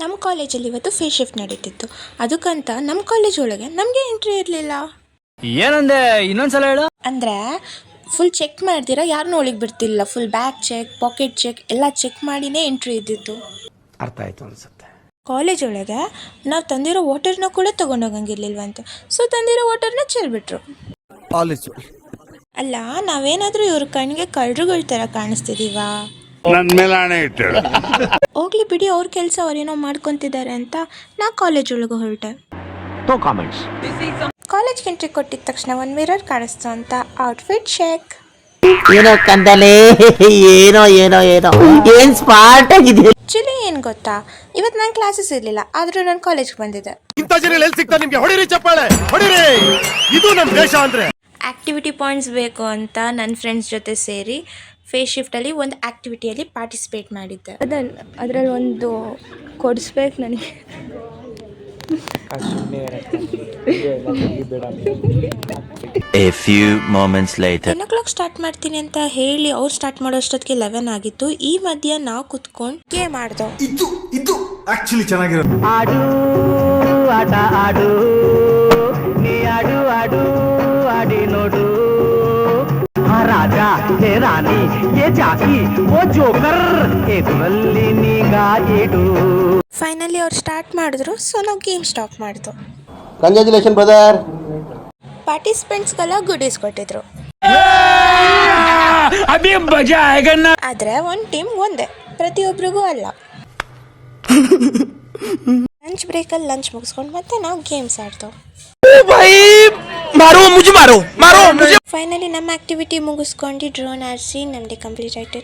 ನಮ್ಮ ಕಾಲೇಜಲ್ಲಿ ಇವತ್ತು ಫೇಸ್ ಶಿಫ್ಟ್ ನಡೀತಿತ್ತು. ಅದಕ್ಕಂತ ನಮ್ಮ ಕಾಲೇಜ್ ಒಳಗೆ ನಮಗೆ ಎಂಟ್ರಿ ಇರಲಿಲ್ಲ. ಏನಂದೆ ಇನ್ನೊಂದ್ಸಲ ಹೇಳು. ಅಂದರೆ ಫುಲ್ ಚೆಕ್ ಮಾಡ್ದಿರ ಯಾರನ್ನೂ ಒಳಗೆ ಬಿಡ್ತಿಲ್ಲ. Full bag check, pocket check ಎಲ್ಲ ಚೆಕ್ ಮಾಡಿನೇ ಎಂಟ್ರಿ ಇದ್ದಿತ್ತು. ಅರ್ಥ ಆಯ್ತು ಅನ್ಸುತ್ತೆ. ಕಾಲೇಜ್ ಒಳಗೆ ನಾವು ತಂದಿರೋ ವಾಟರ್ನ ಕೂಡ ತೊಗೊಂಡೋಗಂಗಿರ್ಲಿಲ್ವಂತೆ. ಸೊ ತಂದಿರೋ ವಾಟರ್ನ ಚೆಲ್ಬಿಟ್ರು. ಅಲ್ಲ, ನಾವೇನಾದರೂ ಇವ್ರ ಕಣ್ಣಿಗೆ ಕಳ್ಳರುಗಳ ಥರ ಕಾಣಿಸ್ತಿದೀವಾ? ನನ್ನ ಮೇಲೆ ಆಣೆ ಇಟ್ಟಳು. ಹೋಗ್ಲಿ ಬಿಡಿ, ಅವ್ರ ಕೆಲಸ ಅವ್ರೇನೋ ಮಾಡ್ಕೊತಿದ್ದಾರೆ ಅಂತ ನಾ ಕಾಲೇಜ್ ಒಳಗೆ ಹೊರಟೆ. ಕಾಲೇಜ್ಗೆ ಎಂಟ್ರಿ ಕೊಟ್ಟಿದ ತಕ್ಷಣ ಒಂದು ಮಿರರ್ ಕಾಣಿಸ್ತು ಅಂತ ಔಟ್ಫಿಟ್ ಚೆಕ್. ಏನೋ ಕಂದಲೆ, ಏನೋ ಏನೋ ಏನೋ ಏನ್ ಸ್ಮಾರ್ಟ್ ಆಗಿದೆ. ಆಕ್ಚುಲಿ ಏನು ಗೊತ್ತಾ, ಇವತ್ತು ನನ್ನ ಕ್ಲಾಸಸ್ ಇರಲಿಲ್ಲ, ಆದರೂ ನಾನು ಕಾಲೇಜ್ಗೆ ಬಂದಿದ್ದೆ. ಇಂಥ ಜನ ಎಲ್ಲಿ ಸಿಗ್ತಾರೆ ನಿಮ್ಗೆ? ಹೊಡಿರಿ ಚಪ್ಪಾಳೆ, ಹೊಡಿರಿ. ಇದು ನಮ್ಮ ದೇಶ ಅಂದ್ರೆ. ಆ್ಯಕ್ಟಿವಿಟಿ ಪಾಯಿಂಟ್ಸ್ ಬೇಕು ಅಂತ ನನ್ನ ಫ್ರೆಂಡ್ಸ್ ಜೊತೆ ಸೇರಿ ಫೇಸ್ ಶಿಫ್ಟಲ್ಲಿ ಒಂದು ಆ್ಯಕ್ಟಿವಿಟಿಯಲ್ಲಿ ಪಾರ್ಟಿಸಿಪೇಟ್ ಮಾಡಿದ್ದೆ. ಅದರಲ್ಲಿ ಒಂದು ಕೊಡಿಸ್ಬೇಕು ನನಗೆ. A few moments later. 10 o'clock start ಮಾಡ್ತೀನಿ ಅಂತ ಹೇಳಿ ಅವ್ರು ಸ್ಟಾರ್ಟ್ ಮಾಡೋ ಅಷ್ಟೊತ್ತಿಗೆ 11 ಆಗಿತ್ತು. ಈ ಮಧ್ಯ ನಾವು ಕುತ್ಕೊಂಡು ಗೇಮ್ ಆಡ್ದೋ. ಇದು ಆಕ್ಚುಲಿ ಚೆನ್ನಾಗಿರೋದು. ಆಡು ಆಟ ಆಡು, ನೀ ಆಡು ಆಡು ಆಡಿ ನೋಡು. ರಾಜ ಹೇ ರಾಣಿ ಯೇ ಜಾಕಿ ಓ ಜೋಕರ್ ಎದುರಲ್ಲಿ ನೀಗಾ ಇಡು. ಫೈನಲಿ ಅವ್ರು ಸ್ಟಾರ್ಟ್ ಮಾಡಿದ್ರು. ಸೊ ನಾವು ಗೇಮ್ ಸ್ಟಾಪ್ ಮಾಡಿದ್ವು. Congratulation brother. ಪಾರ್ಟಿಸಿಪೆಂಟ್ಸ್ಗೆಲ್ಲ ಗುಡೀಸ್ ಕೊಟ್ಟಿದ್ರು. ಆದರೆ ಒಂದು ಟೀಮ್ ಒಂದೇ, ಪ್ರತಿಯೊಬ್ಬರಿಗೂ ಅಲ್ಲ. ಲಂಚ್ ಬ್ರೇಕಲ್ಲಿ ಲಂಚ್ ಮುಗಿಸ್ಕೊಂಡು ಮತ್ತೆ ನಾವು ಗೇಮ್ಸ್ ಆಡ್ತೇವೆ. ಫೈನಲಿ ನಮ್ಮ ಆಕ್ಟಿವಿಟಿ ಮುಗಿಸ್ಕೊಂಡು ಡ್ರೋನ್ ಆರಿಸಿ ನಮಗೆ ಕಂಪ್ಲೀಟ್ ಆಯ್ತು.